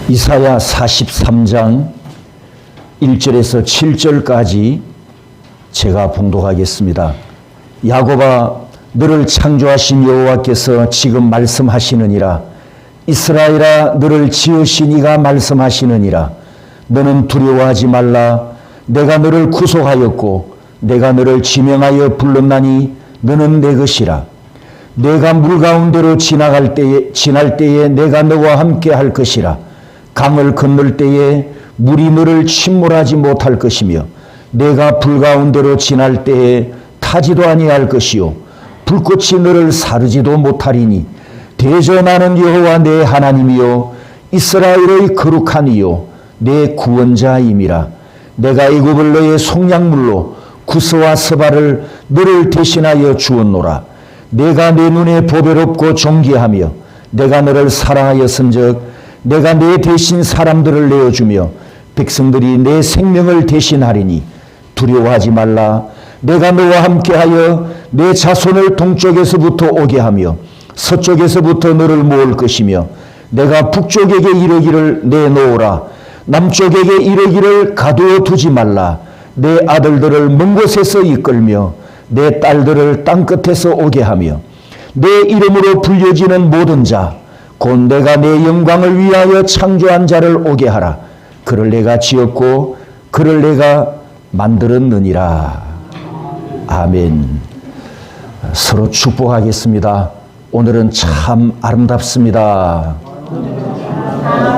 이사야 43장 1절에서 7절까지 제가 봉독하겠습니다. 야곱아, 너를 창조하신 여호와께서 지금 말씀하시느니라. 이스라엘아, 너를 지으신 이가 말씀하시느니라. 너는 두려워하지 말라. 내가 너를 구속하였고 내가 너를 지명하여 불렀나니 너는 내 것이라. 내가 물 가운데로 지날 때에 내가 너와 함께 할 것이라. 강을 건널 때에 물이 너를 침몰하지 못할 것이며 내가 불 가운데로 지날 때에 타지도 아니할 것이요 불꽃이 너를 사르지도 못하리니 대저 나는 여호와 내 하나님이요 이스라엘의 거룩한 이요 내 구원자임이라. 내가 애굽을 너의 속량물로 구스와 스바를 너를 대신하여 주었노라. 내가 내 눈에 보배롭고 존귀하며 내가 너를 사랑하였은즉 내가 내 대신 사람들을 내어주며 백성들이 내 생명을 대신하리니 두려워하지 말라. 내가 너와 함께하여 내 자손을 동쪽에서부터 오게 하며 서쪽에서부터 너를 모을 것이며 내가 북쪽에게 이르기를 내놓으라. 남쪽에게 이르기를 가두어 두지 말라. 내 아들들을 먼 곳에서 이끌며 내 딸들을 땅끝에서 오게 하며 내 이름으로 불려지는 모든 자 곧 내가 내 영광을 위하여 창조한 자를 오게 하라. 그를 내가 지었고 그를 내가 만들었느니라. 아멘. 서로 축복하겠습니다. 오늘은 참 아름답습니다.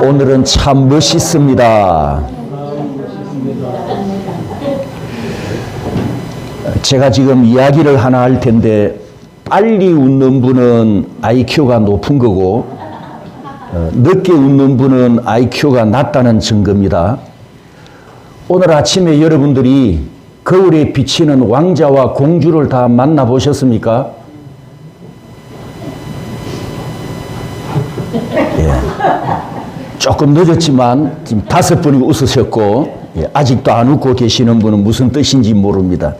오늘은 참 멋있습니다. 제가 지금 이야기를 하나 할 텐데 빨리 웃는 분은 IQ가 높은 거고 늦게 웃는 분은 IQ가 낮다는 증거입니다. 오늘 아침에 여러분들이 거울에 비치는 왕자와 공주를 다 만나보셨습니까? 예. 조금 늦었지만 지금 5분이 웃으셨고 아직도 안 웃고 계시는 분은 무슨 뜻인지 모릅니다.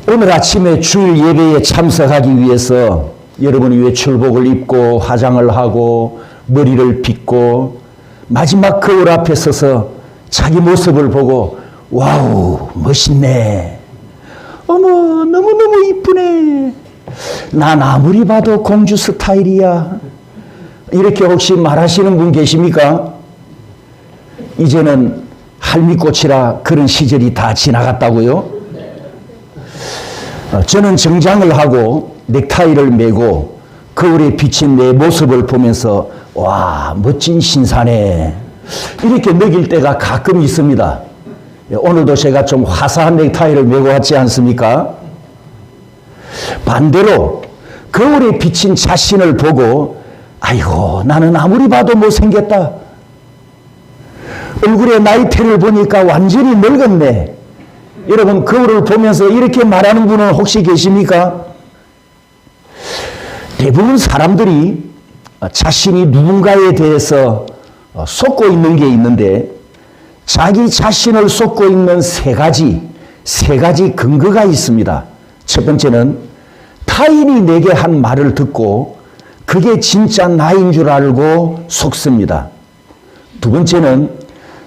오늘 아침에 주일 예배에 참석하기 위해서 여러분이 외출복을 입고 화장을 하고 머리를 빗고 마지막 거울 앞에 서서 자기 모습을 보고 와우 멋있네. 어머 너무너무 이쁘네. 난 아무리 봐도 공주 스타일이야. 이렇게 혹시 말하시는 분 계십니까? 이제는 할미꽃이라 그런 시절이 다 지나갔다고요? 저는 정장을 하고 넥타이를 메고 거울에 비친 내 모습을 보면서 와 멋진 신사네 이렇게 느낄 때가 가끔 있습니다. 오늘도 제가 좀 화사한 넥타이를 메고 왔지 않습니까? 반대로 거울에 비친 자신을 보고 아이고 나는 아무리 봐도 못생겼다. 얼굴에 나이테를 보니까 완전히 늙었네. 여러분 거울을 보면서 이렇게 말하는 분은 혹시 계십니까? 대부분 사람들이 자신이 누군가에 대해서 쏟고 있는 게 있는데 자기 자신을 쏟고 있는 세 가지 근거가 있습니다. 첫 번째는 타인이 내게 한 말을 듣고 그게 진짜 나인 줄 알고 속습니다. 두 번째는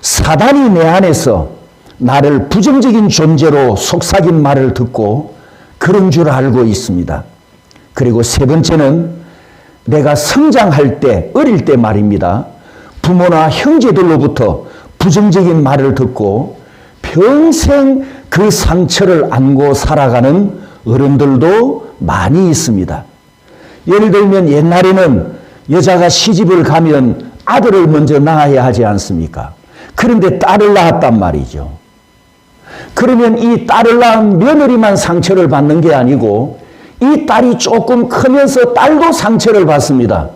사단이 내 안에서 나를 부정적인 존재로 속삭인 말을 듣고 그런 줄 알고 있습니다. 그리고 세 번째는 내가 성장할 때, 어릴 때 말입니다. 부모나 형제들로부터 부정적인 말을 듣고 평생 그 상처를 안고 살아가는 어른들도 많이 있습니다. 예를 들면 옛날에는 여자가 시집을 가면 아들을 먼저 낳아야 하지 않습니까? 그런데 딸을 낳았단 말이죠. 그러면 이 딸을 낳은 며느리만 상처를 받는 게 아니고 이 딸이 조금 크면서 딸도 상처를 받습니다.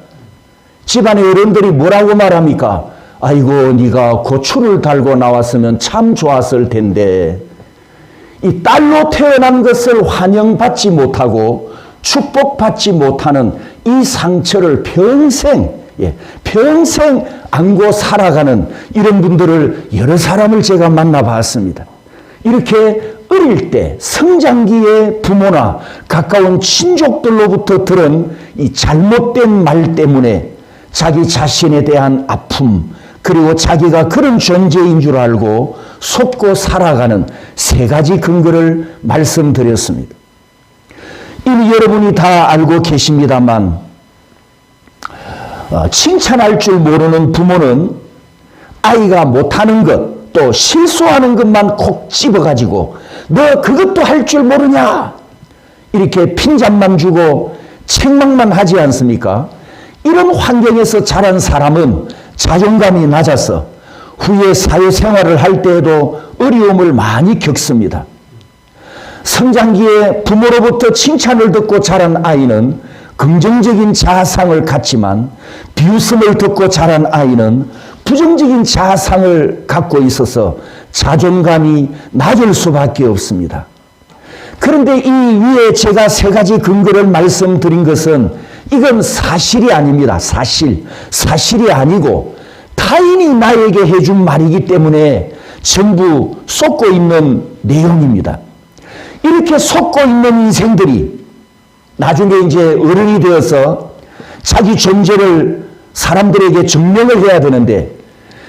집안의 어른들이 뭐라고 말합니까? 아이고 네가 고추를 달고 나왔으면 참 좋았을 텐데 이 딸로 태어난 것을 환영받지 못하고 축복받지 못하는 이 상처를 평생 안고 살아가는 이런 분들을 여러 사람을 제가 만나봤습니다. 이렇게 어릴 때 성장기에 부모나 가까운 친족들로부터 들은 이 잘못된 말 때문에 자기 자신에 대한 아픔, 그리고 자기가 그런 존재인 줄 알고 속고 살아가는 세 가지 근거를 말씀드렸습니다. 이미 여러분이 다 알고 계십니다만 칭찬할 줄 모르는 부모는 아이가 못하는 것, 또 실수하는 것만 콕 집어가지고 너 그것도 할 줄 모르냐 이렇게 핀잔만 주고 책망만 하지 않습니까? 이런 환경에서 자란 사람은 자존감이 낮아서 후에 사회생활을 할 때에도 어려움을 많이 겪습니다. 성장기에 부모로부터 칭찬을 듣고 자란 아이는 긍정적인 자아상을 갖지만 비웃음을 듣고 자란 아이는 부정적인 자아상을 갖고 있어서 자존감이 낮을 수밖에 없습니다. 그런데 이 위에 제가 세 가지 근거를 말씀드린 것은 이건 사실이 아닙니다. 사실이 아니고 타인이 나에게 해준 말이기 때문에 전부 쏟고 있는 내용입니다. 이렇게 쏟고 있는 인생들이 나중에 이제 어른이 되어서 자기 존재를 사람들에게 증명을 해야 되는데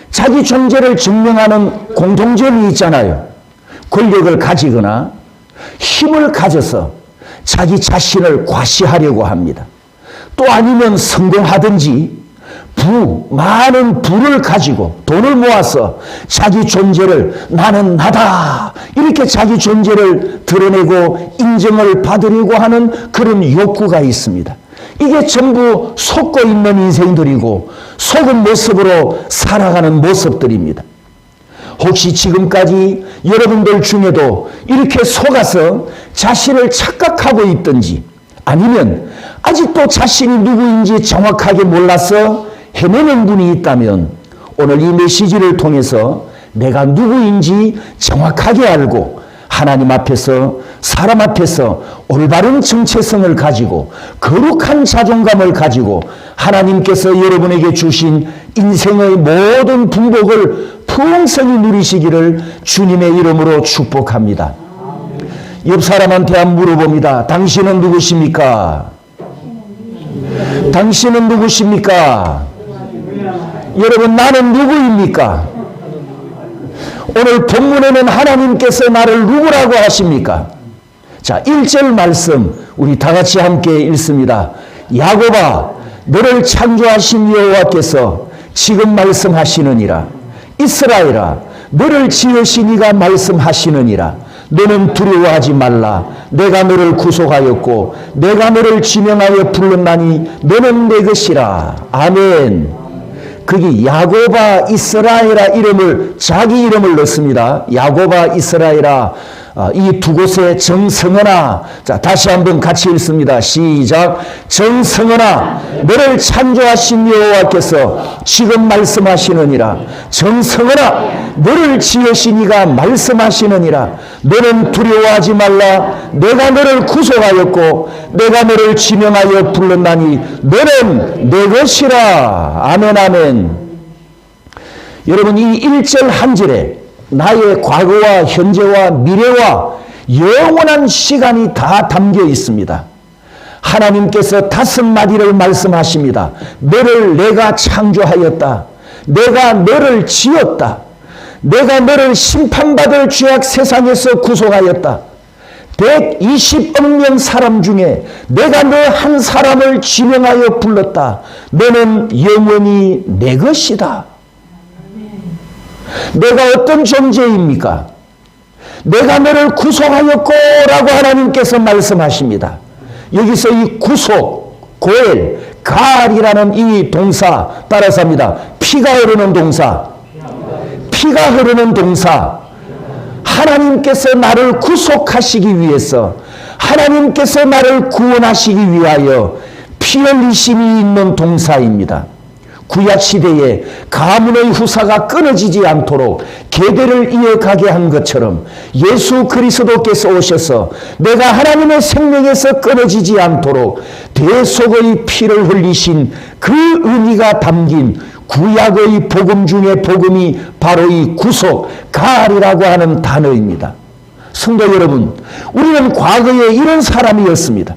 자기 존재를 증명하는 공통점이 있잖아요. 권력을 가지거나 힘을 가져서 자기 자신을 과시하려고 합니다. 또 아니면 성공하든지 많은 부를 가지고 돈을 모아서 자기 존재를 나는 나다 이렇게 자기 존재를 드러내고 인정을 받으려고 하는 그런 욕구가 있습니다. 이게 전부 속고 있는 인생들이고 속은 모습으로 살아가는 모습들입니다. 혹시 지금까지 여러분들 중에도 이렇게 속아서 자신을 착각하고 있든지 아니면 아직도 자신이 누구인지 정확하게 몰라서 헤매는 분이 있다면 오늘 이 메시지를 통해서 내가 누구인지 정확하게 알고 하나님 앞에서 사람 앞에서 올바른 정체성을 가지고 거룩한 자존감을 가지고 하나님께서 여러분에게 주신 인생의 모든 풍복을 풍성히 누리시기를 주님의 이름으로 축복합니다. 옆 사람한테 한번 물어봅니다. 당신은 누구십니까? 당신은 누구십니까? 여러분, 나는 누구입니까? 오늘 본문에는 하나님께서 나를 누구라고 하십니까? 자, 1절 말씀 우리 다 같이 함께 읽습니다. 야곱아, 너를 창조하신 여호와께서 지금 말씀하시느니라. 이스라엘아, 너를 지으신 이가 말씀하시느니라. 너는 두려워하지 말라. 내가 너를 구속하였고 내가 너를 지명하여 불렀나니 너는 내 것이라. 아멘. 거기 야곱아 이스라엘아 이름을 자기 이름을 넣습니다. 야곱아 이스라엘아 이 두 곳에 정성하나. 자, 다시 한번 같이 읽습니다. 시작. 정성하나 너를 창조하신 여호와께서 지금 말씀하시느니라. 정성하나 너를 지으신 이가 말씀하시느니라. 너는 두려워하지 말라. 내가 너를 구속하였고 내가 너를 지명하여 불렀나니 너는 내 것이라. 아멘 아멘. 여러분, 이 1절 한 절에 나의 과거와 현재와 미래와 영원한 시간이 다 담겨 있습니다. 하나님께서 5마디를 말씀하십니다. 너를 내가 창조하였다. 내가 너를 지었다. 내가 너를 심판받을 죄악 세상에서 구속하였다. 120억 명 사람 중에 내가 너 한 사람을 지명하여 불렀다. 너는 영원히 내 것이다. 내가 어떤 존재입니까? 내가 너를 구속하였고 라고 하나님께서 말씀하십니다. 여기서 이 구속, 고엘, 갈이라는 이 동사 따라서 합니다. 피가 흐르는 동사. 피가 흐르는 동사. 하나님께서 나를 구속하시기 위해서, 하나님께서 나를 구원하시기 위하여 피 흘리심이 있는 동사입니다. 구약시대에 가문의 후사가 끊어지지 않도록 계대를 이어가게 한 것처럼 예수 그리스도께서 오셔서 내가 하나님의 생명에서 끊어지지 않도록 대속의 피를 흘리신 그 의미가 담긴 구약의 복음 중에 복음이 바로 이 구속, 갈이라고 하는 단어입니다. 성도 여러분, 우리는 과거에 이런 사람이었습니다.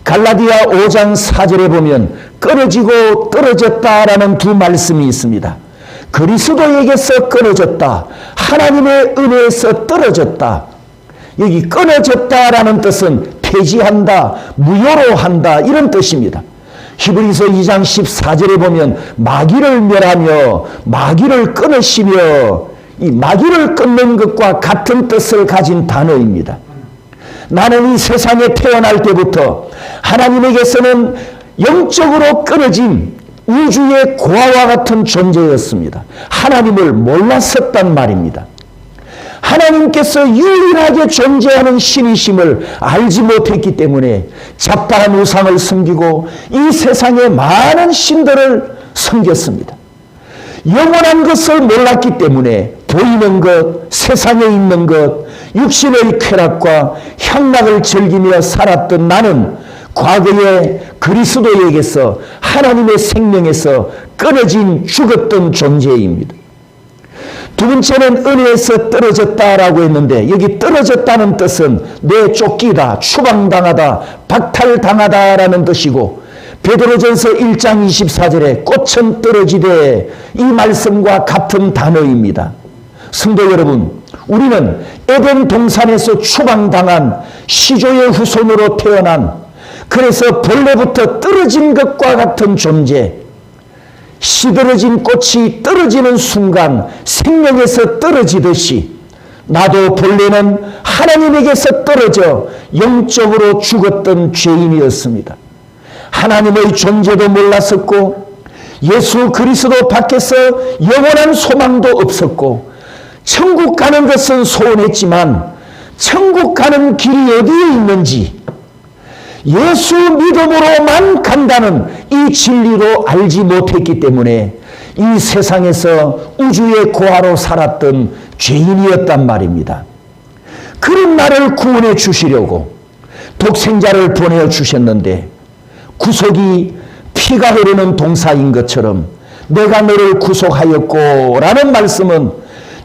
갈라디아 5장 4절에 보면 끊어지고 떨어졌다라는 두 말씀이 있습니다. 그리스도에게서 끊어졌다. 하나님의 은혜에서 떨어졌다. 여기 끊어졌다라는 뜻은 폐지한다, 무효로 한다 이런 뜻입니다. 히브리서 2장 14절에 보면 마귀를 멸하며 마귀를 끊으시며, 이 마귀를 끊는 것과 같은 뜻을 가진 단어입니다. 나는 이 세상에 태어날 때부터 하나님에게서는 영적으로 끊어진 우주의 고아와 같은 존재였습니다. 하나님을 몰랐었단 말입니다. 하나님께서 유일하게 존재하는 신이심을 알지 못했기 때문에 잡다한 우상을 섬기고 이 세상의 많은 신들을 섬겼습니다. 영원한 것을 몰랐기 때문에 보이는 것, 세상에 있는 것, 육신의 쾌락과 향락을 즐기며 살았던 나는 과거에 그리스도에게서, 하나님의 생명에서 끊어진 죽었던 존재입니다. 두 번째는 은혜에서 떨어졌다라고 했는데, 여기 떨어졌다는 뜻은 내쫓기다, 추방당하다, 박탈당하다라는 뜻이고, 베드로전서 1장 24절에 꽃은 떨어지되, 이 말씀과 같은 단어입니다. 성도 여러분, 우리는 에덴 동산에서 추방당한 시조의 후손으로 태어난, 그래서 본래부터 떨어진 것과 같은 존재, 시들어진 꽃이 떨어지는 순간 생명에서 떨어지듯이 나도 본래는 하나님에게서 떨어져 영적으로 죽었던 죄인이었습니다. 하나님의 존재도 몰랐었고 예수 그리스도 밖에서 영원한 소망도 없었고 천국 가는 것은 소원했지만 천국 가는 길이 어디에 있는지 예수 믿음으로만 간다는 이 진리도 알지 못했기 때문에 이 세상에서 우주의 고아로 살았던 죄인이었단 말입니다. 그런 나를 구원해 주시려고 독생자를 보내어 주셨는데, 구속이 피가 흐르는 동사인 것처럼 내가 너를 구속하였고 라는 말씀은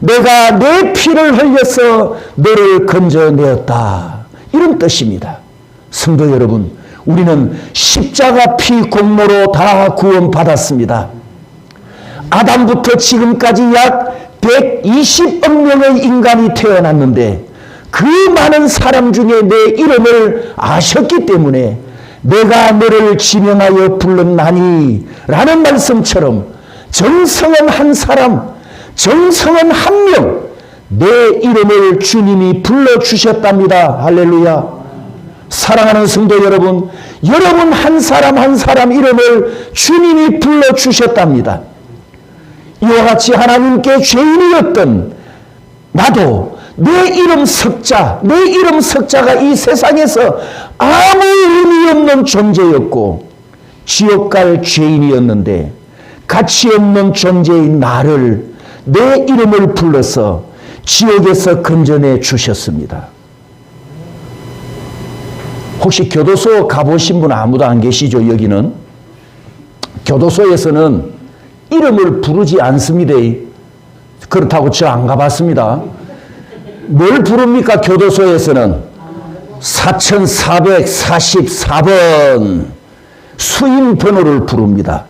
내가 내 피를 흘려서 너를 건져내었다 이런 뜻입니다. 성도 여러분, 우리는 십자가 피 공로로 다 구원받았습니다. 아담부터 지금까지 약 120억 명의 인간이 태어났는데 그 많은 사람 중에 내 이름을 아셨기 때문에 내가 너를 지명하여 불렀나니 라는 말씀처럼 정성은 한 사람, 정성은 한 명, 내 이름을 주님이 불러주셨답니다. 할렐루야. 사랑하는 성도 여러분, 여러분 한 사람 한 사람 이름을 주님이 불러주셨답니다. 이와 같이 하나님께 죄인이었던 나도 내 이름 석자, 내 이름 석자가 이 세상에서 아무 의미 없는 존재였고 지옥 갈 죄인이었는데 가치 없는 존재인 나를 내 이름을 불러서 지옥에서 건져내 주셨습니다. 혹시 교도소 가보신 분 아무도 안 계시죠? 여기는 교도소에서는 이름을 부르지 않습니다. 그렇다고 저 안 가봤습니다. 뭘 부릅니까? 교도소에서는 4444번 수임 번호를 부릅니다.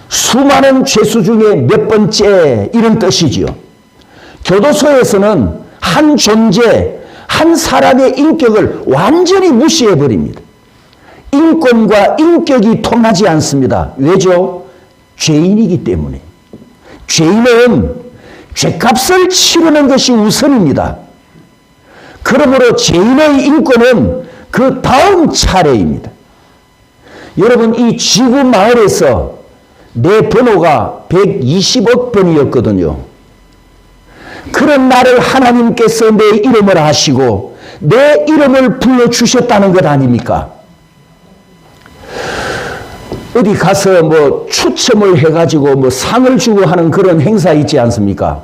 수많은 죄수 중에 몇 번째 이런 뜻이지요. 교도소에서는 한 존재, 한 사람의 인격을 완전히 무시해버립니다. 인권과 인격이 통하지 않습니다. 왜죠? 죄인이기 때문에. 죄인은 죄값을 치르는 것이 우선입니다. 그러므로 죄인의 인권은 그 다음 차례입니다. 여러분, 이 지구 마을에서 내 번호가 120억 번이었거든요. 그런 나를 하나님께서 내 이름을 아시고 내 이름을 불러주셨다는 것 아닙니까? 어디 가서 뭐 추첨을 해가지고 뭐 상을 주고 하는 그런 행사 있지 않습니까?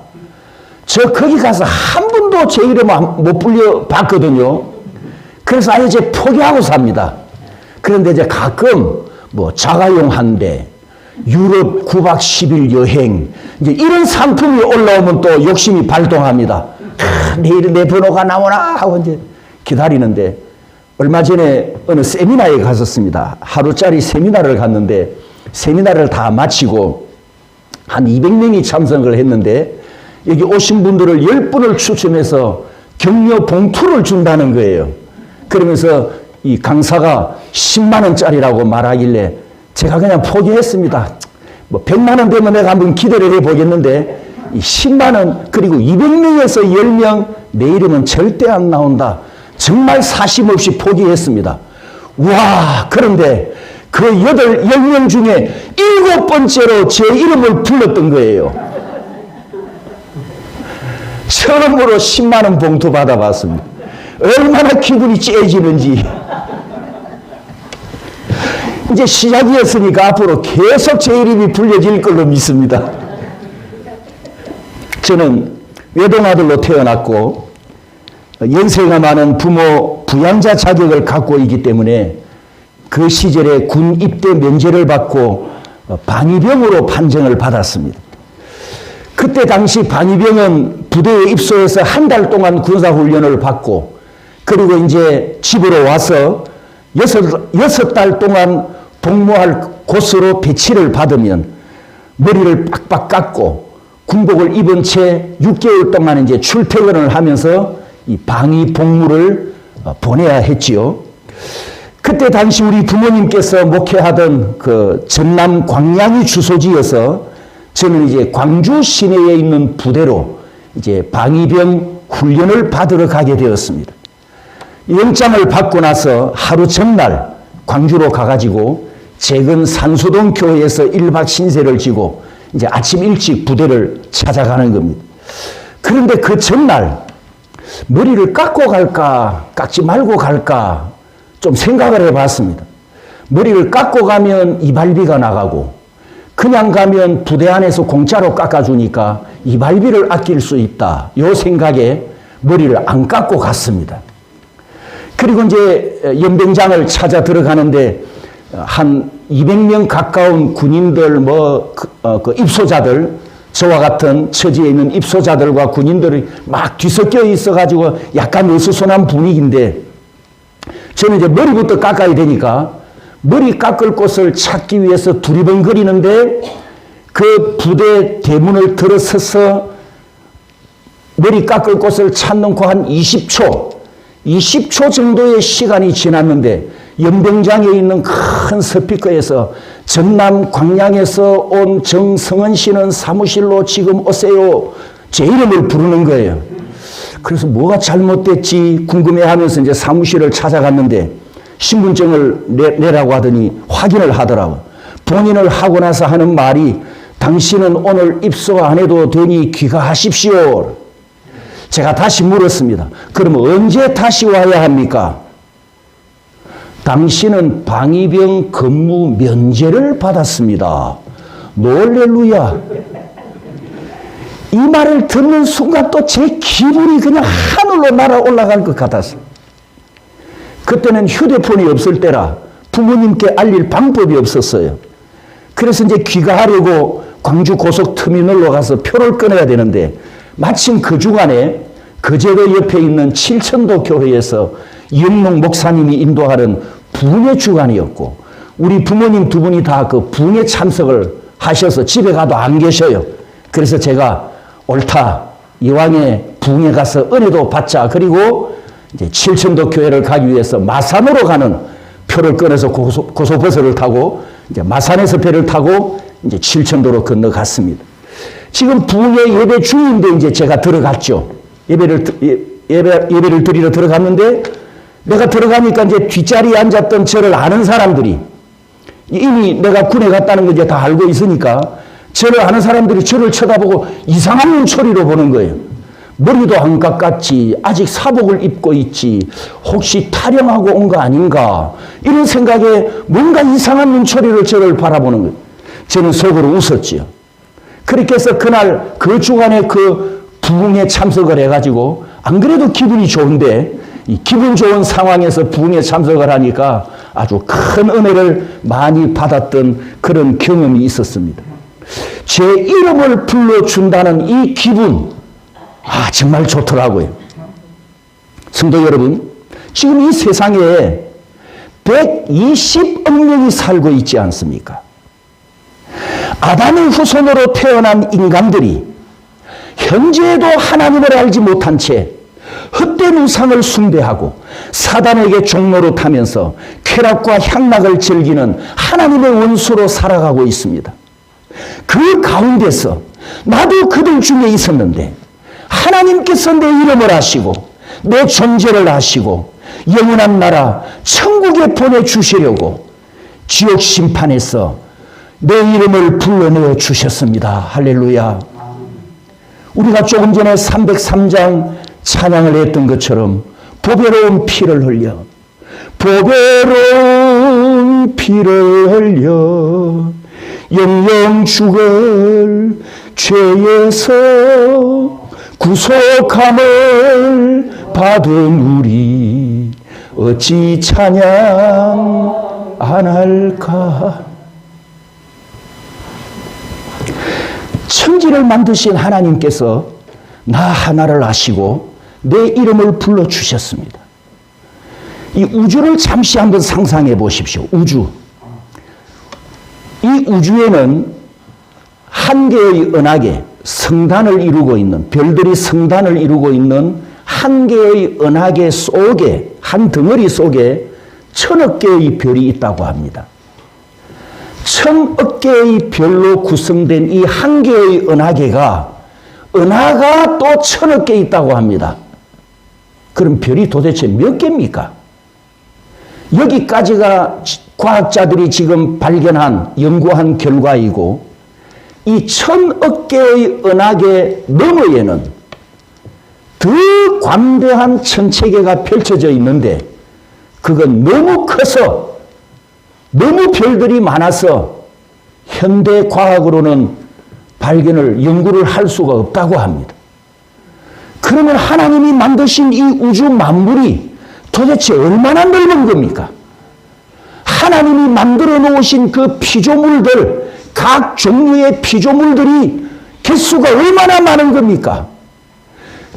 저 거기 가서 한 번도 제 이름 못 불려봤거든요. 그래서 아예 이제 포기하고 삽니다. 그런데 이제 가끔 뭐 자가용 한 대, 유럽 9박 10일 여행, 이제 이런 상품이 올라오면 또 욕심이 발동합니다. 내일 내 번호가 나오나 하고 이제 기다리는데 얼마 전에 어느 세미나에 갔었습니다. 하루짜리 세미나를 갔는데 세미나를 다 마치고 한 200명이 참석을 했는데 여기 오신 분들을 10분을 추첨해서 격려 봉투를 준다는 거예요. 그러면서 이 강사가 10만 원짜리라고 말하길래 제가 그냥 포기했습니다. 뭐 100만 원 되면 내가 한번 기대를 해보겠는데 이 10만 원 그리고 200명에서 10명 내 이름은 절대 안 나온다. 정말 사심 없이 포기했습니다. 와, 그런데 그 10명 중에 7번째로 제 이름을 불렀던 거예요. 처음으로 10만 원 봉투 받아봤습니다. 얼마나 기분이 째지는지. 이제 시작이었으니까 앞으로 계속 제 이름이 불려질 걸로 믿습니다. 저는 외동아들로 태어났고 연세가 많은 부모 부양자 자격을 갖고 있기 때문에 그 시절에 군 입대 면제를 받고 방위병으로 판정을 받았습니다. 그때 당시 방위병은 부대에 입소해서 한 달 동안 군사훈련을 받고 그리고 이제 집으로 와서 6달 동안 복무할 곳으로 배치를 받으면 머리를 빡빡 깎고 군복을 입은 채 6개월 동안 이제 출퇴근을 하면서 이 방위 복무를 보내야 했지요. 그때 당시 우리 부모님께서 목회하던 그 전남 광양이 주소지여서 저는 이제 광주 시내에 있는 부대로 이제 방위병 훈련을 받으러 가게 되었습니다. 영장을 받고 나서 하루 전날 광주로 가가지고 최근 산수동 교회에서 1박 신세를 지고 이제 아침 일찍 부대를 찾아가는 겁니다. 그런데 그 전날 머리를 깎고 갈까 깎지 말고 갈까 좀 생각을 해봤습니다. 머리를 깎고 가면 이발비가 나가고 그냥 가면 부대 안에서 공짜로 깎아주니까 이발비를 아낄 수 있다. 이 생각에 머리를 안 깎고 갔습니다. 그리고 이제 연병장을 찾아 들어가는데 한 200명 가까운 군인들 그 입소자들 저와 같은 처지에 있는 입소자들과 군인들이 막 뒤섞여 있어가지고 약간 어수선한 분위기인데 저는 이제 머리부터 깎아야 되니까 머리 깎을 곳을 찾기 위해서 두리번거리는데 그 부대 대문을 들어서서 머리 깎을 곳을 찾는 한 20초 정도의 시간이 지났는데 연병장에 있는 큰 스피커에서 전남 광양에서 온 정성은 씨는 사무실로 지금 오세요. 제 이름을 부르는 거예요. 그래서 뭐가 잘못됐지 궁금해하면서 이제 사무실을 찾아갔는데 신분증을 내라고 하더니 확인을 하더라고요. 본인을 하고 나서 하는 말이 당신은 오늘 입소 안 해도 되니 귀가하십시오. 제가 다시 물었습니다. 그러면 언제 다시 와야 합니까? 당신은 방위병 근무 면제를 받았습니다. 놀렐루야. 이 말을 듣는 순간 또 제 기분이 그냥 하늘로 날아 올라갈 것 같았어요. 그때는 휴대폰이 없을 때라 부모님께 알릴 방법이 없었어요. 그래서 이제 귀가하려고 광주 고속터미널로 가서 표를 끊어야 되는데 마침 그 주간에 거제도 옆에 있는 칠천도 교회에서 이영록 목사님이 인도하는 부흥회 주간이었고 우리 부모님 두 분이 다 그 부흥회 참석을 하셔서 집에 가도 안 계셔요. 그래서 제가 옳다. 이왕에 부흥회 가서 은혜도 받자. 그리고 이제 칠천도 교회를 가기 위해서 마산으로 가는 표를 끊어서 고속버스를 타고 이제 마산에서 배를 타고 이제 칠천도로 건너갔습니다. 지금 부흥회 예배 중인데 이제 제가 들어갔죠. 예배를 드리러 들어갔는데 내가 들어가니까 이제 뒷자리에 앉았던 저를 아는 사람들이 이미 내가 군에 갔다는 걸 이제 다 알고 있으니까 저를 아는 사람들이 저를 쳐다보고 이상한 눈초리로 보는 거예요. 머리도 안 깎았지. 아직 사복을 입고 있지. 혹시 타령하고 온 거 아닌가. 이런 생각에 뭔가 이상한 눈초리를 저를 바라보는 거예요. 저는 속으로 웃었지요. 그렇게 해서 그날 그 주간에 그 부흥에 참석을 해가지고 안 그래도 기분이 좋은데 이 기분 좋은 상황에서 부흥에 참석을 하니까 아주 큰 은혜를 많이 받았던 그런 경험이 있었습니다. 제 이름을 불러준다는 이 기분 정말 좋더라고요. 성도 여러분, 지금 이 세상에 120억 명이 살고 있지 않습니까? 아담의 후손으로 태어난 인간들이 현재에도 하나님을 알지 못한 채 헛된 우상을 숭배하고 사단에게 종로로 타면서 쾌락과 향락을 즐기는 하나님의 원수로 살아가고 있습니다. 그 가운데서 나도 그들 중에 있었는데 하나님께서 내 이름을 아시고 내 존재를 아시고 영원한 나라 천국에 보내주시려고 지옥 심판에서 내 이름을 불러내어 주셨습니다. 할렐루야. 우리가 조금 전에 303장 찬양을 했던 것처럼 보배로운 피를 흘려 보배로운 피를 흘려 영영 죽을 죄에서 구속함을 받은 우리 어찌 찬양 안 할까. 천지를 만드신 하나님께서 나 하나를 아시고 내 이름을 불러주셨습니다. 이 우주를 잠시 한번 상상해 보십시오. 우주. 이 우주에는 한 개의 은하계, 성단을 이루고 있는, 별들이 성단을 이루고 있는 한 개의 은하계 속에, 한 덩어리 속에 1000억 개의 별이 있다고 합니다. 1000억 개의 별로 구성된 이 한 개의 은하계가 은하가 또 1000억 개 있다고 합니다. 그럼 별이 도대체 몇 개입니까? 여기까지가 과학자들이 지금 발견한, 연구한 결과이고 이 1000억 개의 은하계 너머에는 더 광대한 천체계가 펼쳐져 있는데 그건 너무 커서 너무 별들이 많아서 현대 과학으로는 발견을, 연구를 할 수가 없다고 합니다. 그러면 하나님이 만드신 이 우주 만물이 도대체 얼마나 넓은 겁니까? 하나님이 만들어 놓으신 그 피조물들, 각 종류의 피조물들이 개수가 얼마나 많은 겁니까?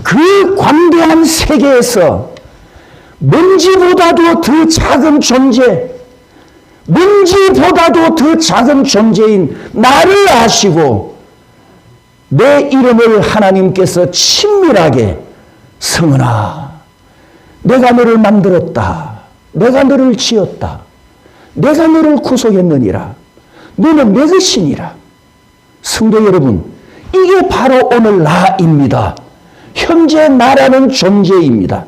그 광대한 세계에서 먼지보다도 더 작은 존재, 먼지보다도 더 작은 존재인 나를 아시고 내 이름을 하나님께서 친밀하게 성은아, 내가 너를 만들었다. 내가 너를 지었다. 내가 너를 구속했느니라. 너는 내 것이니라. 성도 여러분, 이게 바로 오늘 나입니다. 현재 나라는 존재입니다.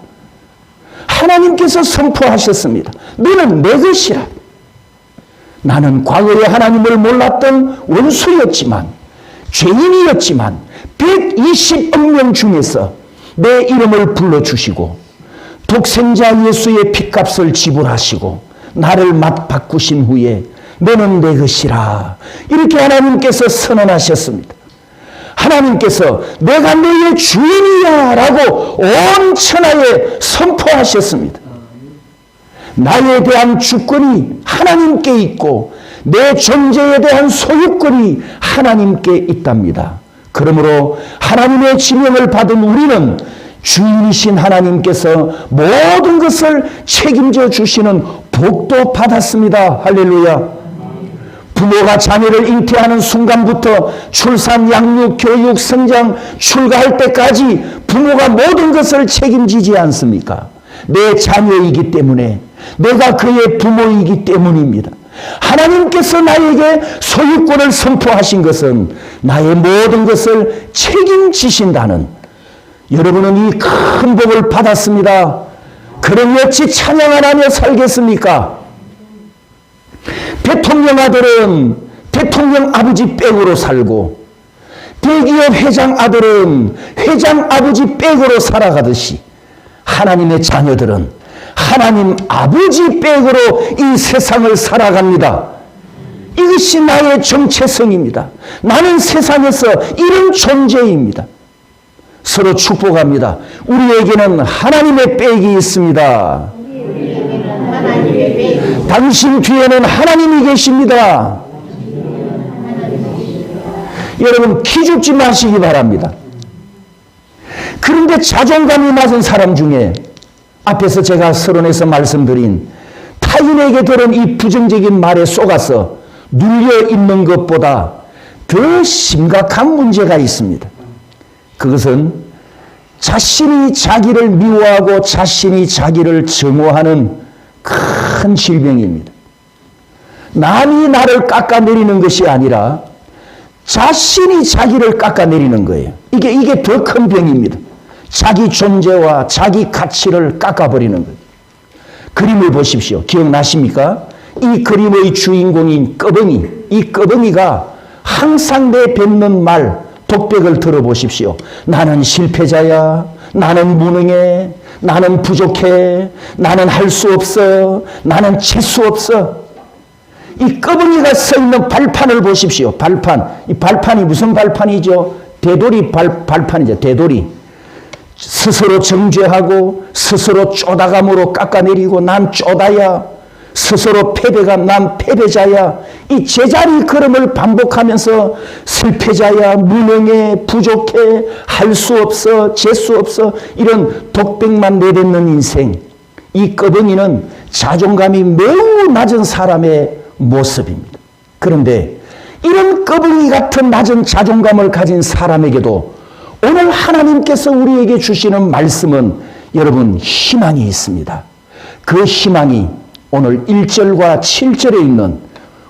하나님께서 선포하셨습니다. 너는 내 것이라. 나는 과거에 하나님을 몰랐던 원수였지만, 죄인이었지만 120억 명 중에서 내 이름을 불러주시고 독생자 예수의 핏값을 지불하시고 나를 바꾸신 후에 너는 내 것이라. 이렇게 하나님께서 선언하셨습니다. 하나님께서 내가 너의 주인이야 라고 온 천하에 선포하셨습니다. 나에 대한 주권이 하나님께 있고 내 존재에 대한 소유권이 하나님께 있답니다. 그러므로 하나님의 지명을 받은 우리는 주인이신 하나님께서 모든 것을 책임져 주시는 복도 받았습니다. 할렐루야. 부모가 자녀를 잉태하는 순간부터 출산, 양육, 교육, 성장, 출가할 때까지 부모가 모든 것을 책임지지 않습니까? 내 자녀이기 때문에, 내가 그의 부모이기 때문입니다. 하나님께서 나에게 소유권을 선포하신 것은 나의 모든 것을 책임지신다는, 여러분은 이 큰 복을 받았습니다. 그럼 어찌 찬양 안 하며 살겠습니까? 대통령 아들은 대통령 아버지 백으로 살고 대기업 회장 아들은 회장 아버지 백으로 살아가듯이 하나님의 자녀들은 하나님 아버지 백으로 이 세상을 살아갑니다. 이것이 나의 정체성입니다. 나는 세상에서 이런 존재입니다. 서로 축복합니다. 우리에게는 하나님의 백이 있습니다. 당신 뒤에는 하나님이 계십니다. 여러분, 기죽지 마시기 바랍니다. 그런데 자존감이 낮은 사람 중에 앞에서 제가 서론에서 말씀드린 타인에게 들은 이 부정적인 말에 속아서 눌려 있는 것보다 더 심각한 문제가 있습니다. 그것은 자신이 자기를 미워하고 자신이 자기를 증오하는 큰 질병입니다. 남이 나를 깎아내리는 것이 아니라 자신이 자기를 깎아내리는 거예요. 이게 더 큰 병입니다. 자기 존재와 자기 가치를 깎아버리는 거예요. 그림을 보십시오. 기억나십니까? 이 그림의 주인공인 꺼벙이, 이 꺼벙이가 항상 내뱉는 말, 독백을 들어보십시오. 나는 실패자야. 나는 무능해. 나는 부족해. 나는 할 수 없어. 나는 재수 없어. 이 꺼벙이가 서 있는 발판을 보십시오. 발판. 이 발판이 무슨 발판이죠? 대돌이 발판이죠. 대돌이. 스스로 정죄하고 스스로 쪼다감으로 깎아내리고 난 쪼다야. 스스로 패배가 난 패배자야. 이 제자리 걸음을 반복하면서 실패자야, 무능해, 부족해, 할 수 없어, 재수 없어, 이런 독백만 내뱉는 인생. 이 꺼벙이는 자존감이 매우 낮은 사람의 모습입니다. 그런데 이런 꺼벙이 같은 낮은 자존감을 가진 사람에게도 오늘 하나님께서 우리에게 주시는 말씀은 여러분 희망이 있습니다. 그 희망이 오늘 1절과 7절에 있는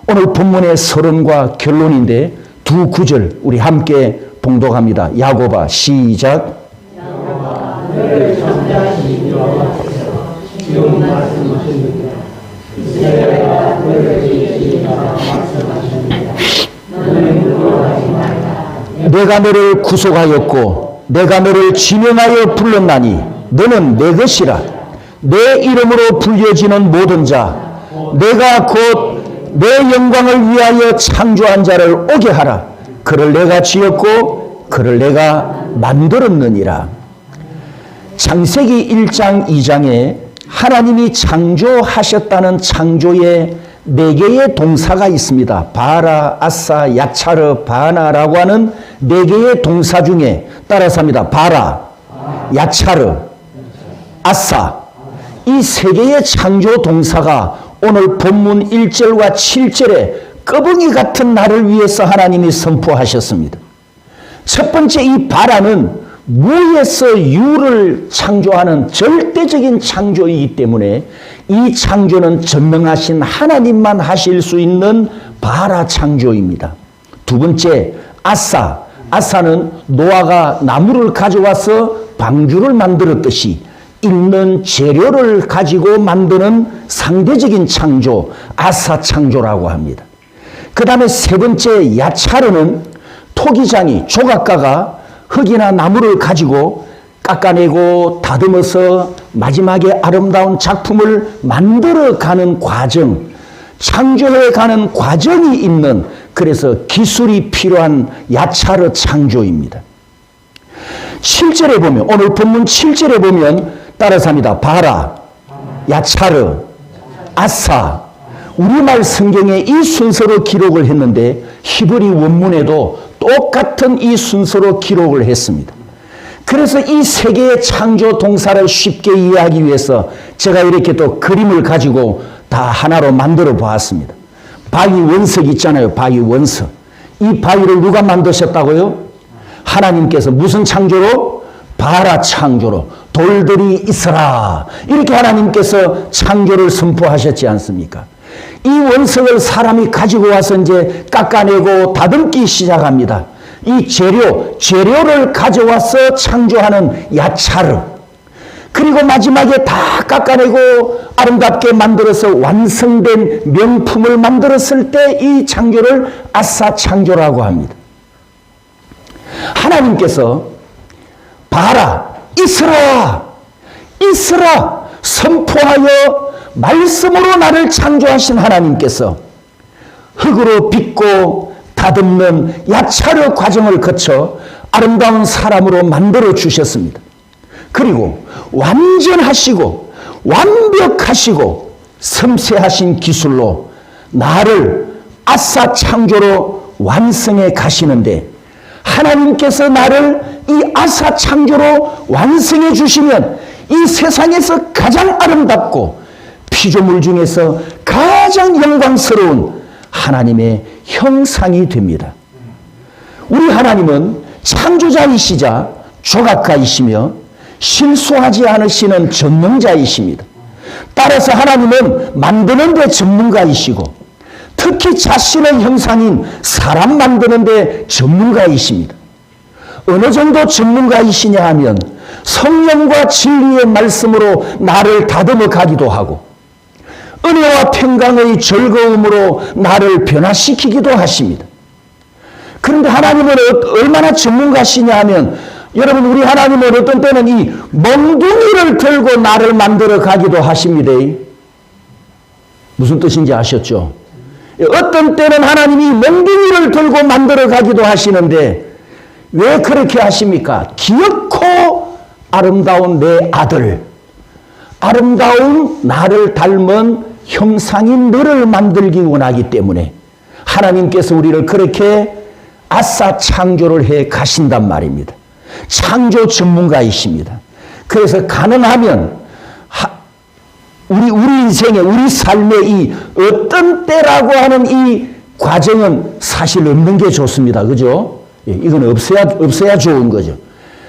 오늘 본문의 서론과 결론인데 두 구절 우리 함께 봉독합니다. 야고바 시작. 야고바 너를 전자하신 여호와께서 지금 말씀하십니다. 이스라엘아 너를 지키리라 말씀하십니다. 너는 두려워하지 말라. 내가 너를 구속하였고 내가 너를 지명하여 불렀나니 너는 내 것이라. 내 이름으로 불려지는 모든 자 내가 곧 내 영광을 위하여 창조한 자를 오게 하라. 그를 내가 지었고 그를 내가 만들었느니라. 창세기 1장 2장에 하나님이 창조하셨다는 창조의 4개의 동사가 있습니다. 바라, 아사, 야차르, 바나라고 하는 4개의 동사 중에 따라서 합니다. 바라, 야차르, 아사. 이 3개의 창조 동사가 오늘 본문 1절과 7절에 꺼벙이 같은 나를 위해서 하나님이 선포하셨습니다. 첫 번째 이 바라는 무에서 유를 창조하는 절대적인 창조이기 때문에 이 창조는 전능하신 하나님만 하실 수 있는 바라 창조입니다. 두 번째 아사. 아사는 노아가 나무를 가져와서 방주를 만들었듯이 있는 재료를 가지고 만드는 상대적인 창조, 아사 창조라고 합니다. 그 다음에 세 번째 야차르는 토기장이, 조각가가 흙이나 나무를 가지고 깎아내고 다듬어서 마지막에 아름다운 작품을 만들어가는 과정, 창조해가는 과정이 있는, 그래서 기술이 필요한 야차르 창조입니다. 7절에 보면, 오늘 본문 7절에 보면 따라서 합니다. 바라, 야차르, 아사. 우리말 성경에 이 순서로 기록을 했는데 히브리 원문에도 똑같은 이 순서로 기록을 했습니다. 그래서 이 세 개의 창조 동사를 쉽게 이해하기 위해서 제가 이렇게 또 그림을 가지고 다 하나로 만들어 보았습니다. 바위 원석 있잖아요. 바위 원석. 이 바위를 누가 만드셨다고요? 하나님께서 무슨 창조로? 바라 창조로. 돌들이 있어라. 이렇게 하나님께서 창조를 선포하셨지 않습니까? 이 원석을 사람이 가지고 와서 이제 깎아내고 다듬기 시작합니다. 이 재료를 가져와서 창조하는 야차르. 그리고 마지막에 다 깎아내고 아름답게 만들어서 완성된 명품을 만들었을 때 이 창조를 아사 창조라고 합니다. 하나님께서 바라, 있으라 선포하여 말씀으로 나를 창조하신 하나님께서 흙으로 빚고 다듬는 야차르 과정을 거쳐 아름다운 사람으로 만들어 주셨습니다. 그리고 완전하시고 완벽하시고 섬세하신 기술로 나를 아사 창조로 완성해 가시는데, 하나님께서 나를 이 아사 창조로 완성해 주시면 이 세상에서 가장 아름답고 피조물 중에서 가장 영광스러운 하나님의 형상이 됩니다. 우리 하나님은 창조자이시자 조각가이시며 실수하지 않으시는 전능자이십니다. 따라서 하나님은 만드는 데 전문가이시고 특히 자신의 형상인 사람 만드는 데 전문가이십니다. 어느 정도 전문가이시냐 하면 성령과 진리의 말씀으로 나를 다듬어 가기도 하고 은혜와 평강의 즐거움으로 나를 변화시키기도 하십니다. 그런데 하나님은 얼마나 전문가시냐 하면 여러분 우리 하나님은 어떤 때는 이 멍둥이를 들고 나를 만들어 가기도 하십니다. 무슨 뜻인지 아셨죠? 어떤 때는 하나님이 멍둥이를 들고 만들어 가기도 하시는데 왜 그렇게 하십니까? 기쿒고 아름다운 내 아들, 아름다운 나를 닮은 형상인 너를 만들기 원하기 때문에 하나님께서 우리를 그렇게 아싸 창조를 해 가신단 말입니다. 창조 전문가이십니다. 그래서 가능하면 우리 인생의 우리 삶의 이 어떤 때라고 하는 이 과정은 사실 없는 게 좋습니다. 그죠? 이건 없어야 좋은 거죠.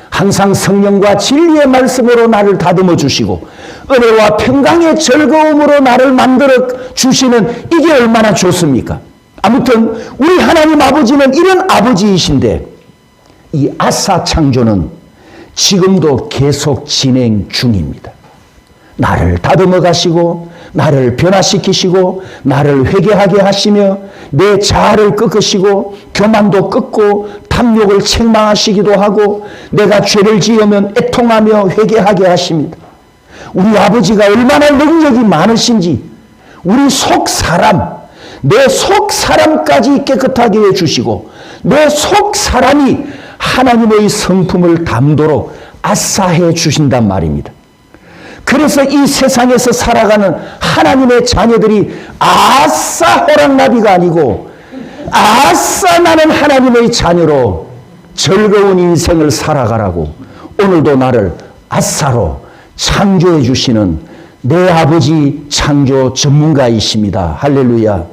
항상 성령과 진리의 말씀으로 나를 다듬어 주시고 은혜와 평강의 즐거움으로 나를 만들어 주시는 이게 얼마나 좋습니까? 아무튼 우리 하나님 아버지는 이런 아버지이신데 이 아싸 창조는 지금도 계속 진행 중입니다. 나를 다듬어 가시고 나를 변화시키시고 나를 회개하게 하시며 내 자아를 꺾으시고 교만도 꺾고 탐욕을 책망하시기도 하고 내가 죄를 지으면 애통하며 회개하게 하십니다. 우리 아버지가 얼마나 능력이 많으신지 우리 속 사람, 내 속 사람까지 깨끗하게 해주시고 내 속 사람이 하나님의 성품을 담도록 아싸해 주신단 말입니다. 그래서 이 세상에서 살아가는 하나님의 자녀들이 아싸 호랑나비가 아니고 아싸 나는 하나님의 자녀로 즐거운 인생을 살아가라고 오늘도 나를 아싸로 창조해 주시는 내 아버지 창조 전문가이십니다. 할렐루야.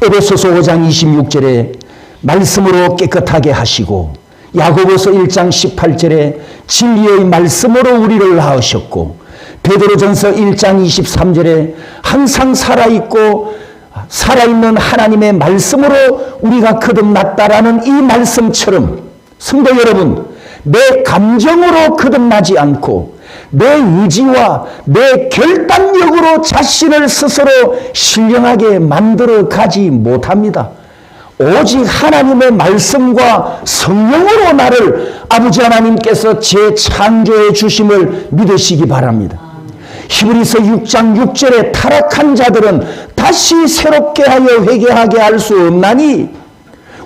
에베소서 5장 26절에 말씀으로 깨끗하게 하시고 야고보서 1장 18절에 진리의 말씀으로 우리를 낳으셨고 베드로전서 1장 23절에 항상 살아있고 살아있는 하나님의 말씀으로 우리가 거듭났다라는 이 말씀처럼 성도 여러분 내 감정으로 거듭나지 않고 내 의지와 내 결단력으로 자신을 스스로 신령하게 만들어 가지 못합니다. 오직 하나님의 말씀과 성령으로 나를 아버지 하나님께서 재창조해 주심을 믿으시기 바랍니다. 히브리서 6장 6절에 타락한 자들은 다시 새롭게 하여 회개하게 할 수 없나니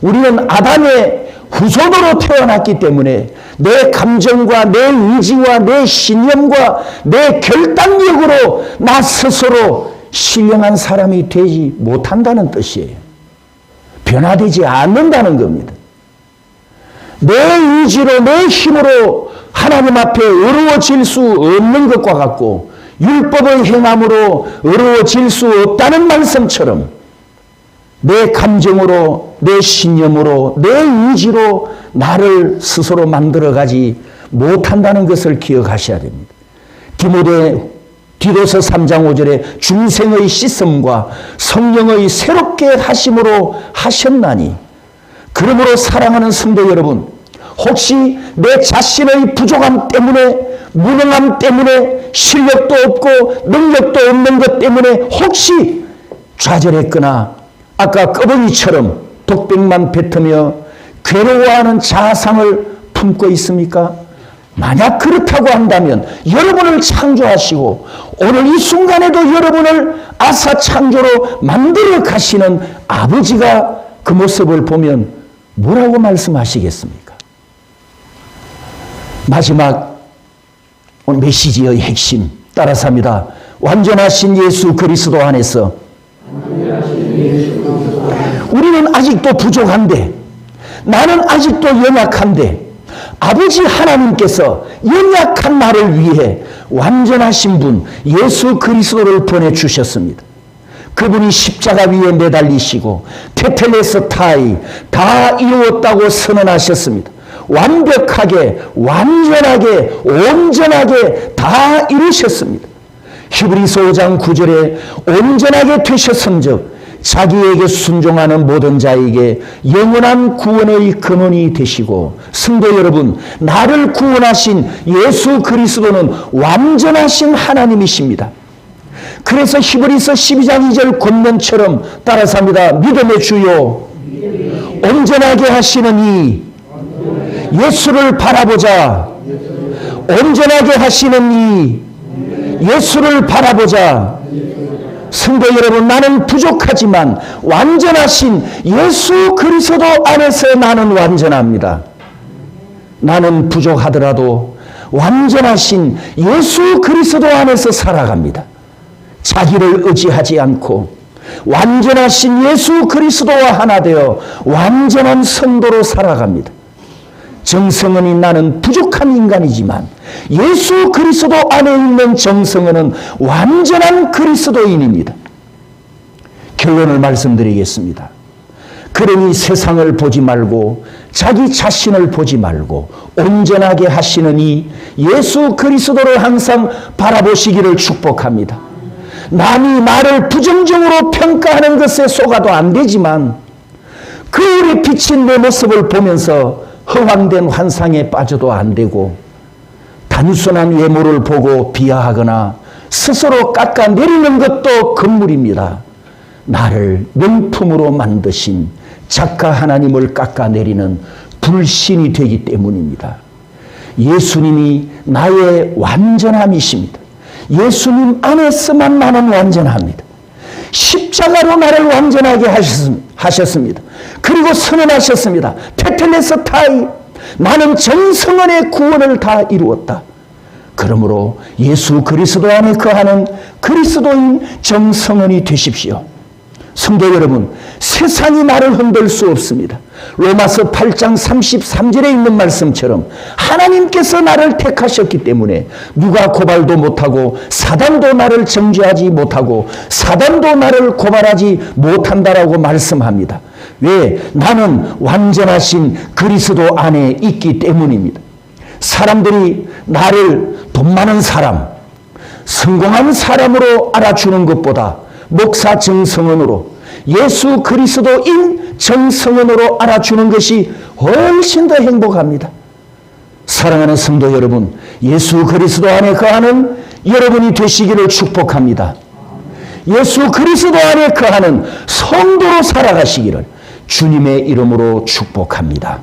우리는 아담의 후손으로 태어났기 때문에 내 감정과 내 의지와 내 신념과 내 결단력으로 나 스스로 신령한 사람이 되지 못한다는 뜻이에요. 변화되지 않는다는 겁니다. 내 의지로 내 힘으로 하나님 앞에 의로워질 수 없는 것과 같고 율법의 행함으로 의로워질 수 없다는 말씀처럼 내 감정으로 내 신념으로 내 의지로 나를 스스로 만들어가지 못한다는 것을 기억하셔야 됩니다. 디도서 3장 5절에 중생의 씻음과 성령의 새롭게 하심으로 하셨나니 그러므로 사랑하는 성도 여러분 혹시 내 자신의 부족함 때문에 무능함 때문에 실력도 없고 능력도 없는 것 때문에 혹시 좌절했거나 아까 꺼벙이처럼 독백만 뱉으며 괴로워하는 자아상을 품고 있습니까? 만약 그렇다고 한다면 여러분을 창조하시고 오늘 이 순간에도 여러분을 아사 창조로 만들어 가시는 아버지가 그 모습을 보면 뭐라고 말씀하시겠습니까? 마지막 오늘 메시지의 핵심 따라서 합니다. 완전하신 예수 그리스도 안에서 우리는 아직도 부족한데 나는 아직도 연약한데 아버지 하나님께서 연약한 나를 위해 완전하신 분 예수 그리스도를 보내주셨습니다. 그분이 십자가 위에 매달리시고 테텔레스타이 다 이루었다고 선언하셨습니다. 완벽하게, 완전하게, 온전하게 다 이루셨습니다. 히브리서 5장 9절에 온전하게 되셨은즉 자기에게 순종하는 모든 자에게 영원한 구원의 근원이 되시고, 성도 여러분, 나를 구원하신 예수 그리스도는 완전하신 하나님이십니다. 그래서 히브리서 12장 2절 권면처럼 따라서 합니다. 믿음의 주요 온전하게 하시는 이 예수를 바라보자. 온전하게 하시는 이 예수를 바라보자. 성도 여러분, 나는 부족하지만 완전하신 예수 그리스도 안에서 나는 완전합니다. 나는 부족하더라도 완전하신 예수 그리스도 안에서 살아갑니다. 자기를 의지하지 않고 완전하신 예수 그리스도와 하나 되어 완전한 성도로 살아갑니다. 정성은이 나는 부족한 인간이지만 예수 그리스도 안에 있는 정성은은 완전한 그리스도인입니다. 결론을 말씀드리겠습니다. 그러니 세상을 보지 말고 자기 자신을 보지 말고 온전하게 하시는 이 예수 그리스도를 항상 바라보시기를 축복합니다. 남이 나를 부정적으로 평가하는 것에 속아도 안 되지만 거울에 비친 내 모습을 보면서 허황된 환상에 빠져도 안 되고, 단순한 외모를 보고 비하하거나 스스로 깎아내리는 것도 금물입니다. 나를 명품으로 만드신 작가 하나님을 깎아내리는 불신이 되기 때문입니다. 예수님이 나의 완전함이십니다. 예수님 안에서만 나는 완전합니다. 십자가로 나를 완전하게 하셨습니다. 그리고 선언하셨습니다. 테텔레스타이, 나는 정성원의 구원을 다 이루었다. 그러므로 예수 그리스도 안에 거하는 그리스도인 정성원이 되십시오. 성도 여러분, 세상이 나를 흔들 수 없습니다. 로마서 8장 33절에 있는 말씀처럼 하나님께서 나를 택하셨기 때문에 누가 고발도 못하고 사단도 나를 정죄하지 못하고 사단도 나를 고발하지 못한다라고 말씀합니다. 왜? 나는 완전하신 그리스도 안에 있기 때문입니다. 사람들이 나를 돈 많은 사람, 성공한 사람으로 알아주는 것보다 목사 정성원으로, 예수 그리스도인 정성원으로 알아주는 것이 훨씬 더 행복합니다. 사랑하는 성도 여러분, 예수 그리스도 안에 거하는 여러분이 되시기를 축복합니다. 예수 그리스도 안에 거하는 성도로 살아가시기를 주님의 이름으로 축복합니다.